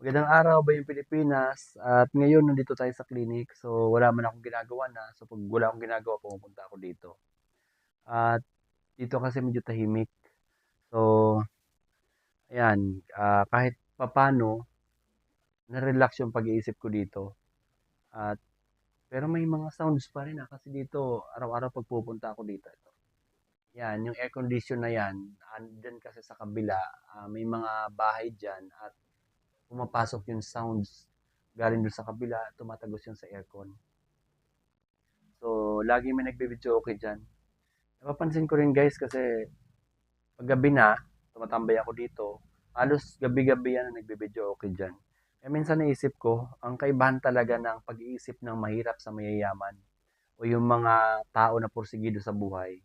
Magandang araw, Bayang Pilipinas. At ngayon nandito tayo sa clinic. So wala man akong ginagawa na. So pag wala akong ginagawa, pumupunta ako dito. At dito kasi medyo tahimik. So ayan, kahit papano, na-relax yung pag-iisip ko dito. At pero may mga sounds pa rin kasi dito araw-araw pag pupunta ako dito. Ito. Yan, yung air condition na yan, andyan kasi sa kabila, may mga bahay dyan at pumapasok yung sounds galing doon sa kabila, tumatagos yun sa aircon. So, lagi may nagbe-video okay dyan. Napapansin ko rin guys kasi pag gabi na, tumatambay ako dito, halos gabi-gabi yan na nagbe-video okay dyan. Kaya minsan naisip ko, ang kaibahan talaga ng pag-iisip ng mahirap sa mayayaman o yung mga tao na porsigido sa buhay,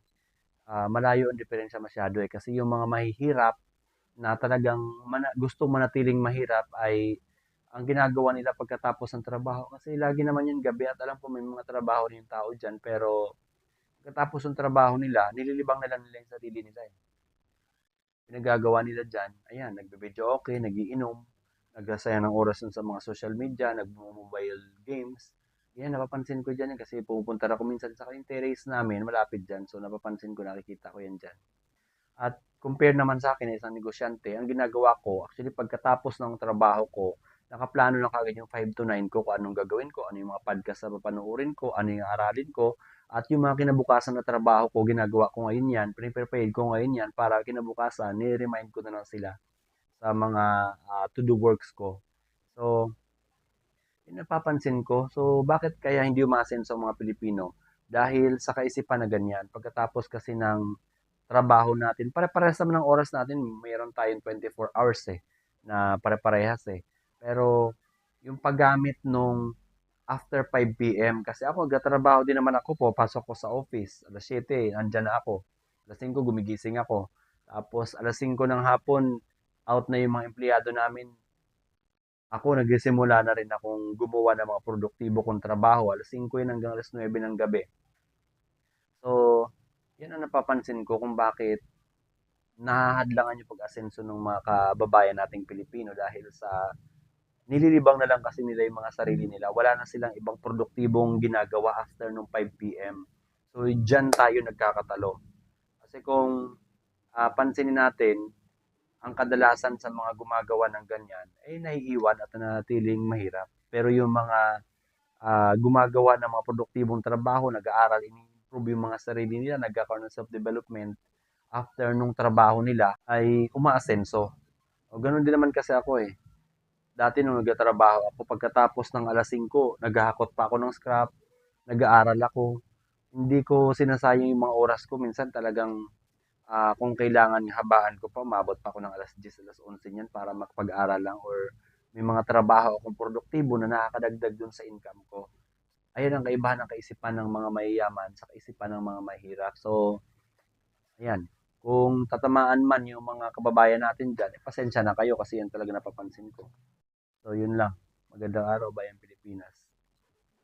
malayo ang diferensya masyado kasi yung mga mahihirap na talagang gustong manatiling mahirap ay ang ginagawa nila pagkatapos ng trabaho kasi lagi naman yun gabi at alam ko may mga trabaho rin yung tao dyan pero pagkatapos ng trabaho nila, nililibang na lang nila yung sarili nila eh. Pinagagawa nila dyan, ayan, nagbe-video okay, nagiinom, nagsasayang ng oras dun sa mga social media, nagmo-mobile games. Yan, napapansin ko dyan kasi pupunta ako minsan sa terrace namin, malapit dyan. So napapansin ko, nakikita ko yan dyan. At compare naman sa akin, isang negosyante, ang ginagawa ko, actually pagkatapos ng trabaho ko, nakaplano na kagad yung 5 to 9 ko kung anong gagawin ko, ano yung mga podcast na papanoorin ko, ano yung aralin ko, at yung mga kinabukasan na trabaho ko, ginagawa ko ngayon yan, pre-prepared ko ngayon yan para kinabukasan, ni-remind ko na lang sila sa mga to-do works ko. So, yun napapansin ko. So, bakit kaya hindi umasenso ang mga Pilipino? Dahil sa kaisipan na ganyan. Pagkatapos kasi ng trabaho natin, pare-parehas naman ng oras natin, mayroon tayong 24 hours eh, na pare-parehas eh. Pero, yung paggamit nung after 5 p.m. kasi ako, nagtatrabaho din naman ako po, pasok ko sa office, alas 7, andyan na ako. Alas 5, gumigising ako. Tapos, alas 5 ng hapon, out na yung mga empleyado namin, ako nagsisimula na rin akong gumawa ng mga produktibo kong trabaho. Alas 5 yun hanggang alas 9 ng gabi. So, yan ang napapansin ko kung bakit nahahadlangan yung pag-asenso ng mga kababayan nating Pilipino dahil sa nililibang na lang kasi nila yung mga sarili nila. Wala na silang ibang produktibong ginagawa after nung 5 p.m. So, dyan tayo nagkakatalo. Kasi kung pansinin natin, ang kadalasan sa mga gumagawa ng ganyan ay naiiwan at nanatiling mahirap. Pero yung mga gumagawa ng mga produktibong trabaho, nag-aaral, ini-improve yung mga sarili nila, nagkakaroon ng self-development, after nung trabaho nila ay umaasenso. O ganun din naman kasi ako eh. Dati nung nagtatrabaho ako, pagkatapos ng alas 5, naghahakot pa ako ng scrap, nag-aaral ako. Hindi ko sinasayang yung mga oras ko. Minsan talagang kung kailangan habaan ko pa, umabot pa ako ng alas 10, alas 11 niyan para makapag-aral lang or may mga trabaho akong produktibo na nakakadagdag dun sa income ko. Ayan ang kaibahan ng kaisipan ng mga mayayaman sa kaisipan ng mga mahirap. So, ayan. Kung tatamaan man yung mga kababayan natin dyan, pasensya na kayo kasi yan talaga napapansin ko. So, yun lang. Magandang araw, Bayan Pilipinas.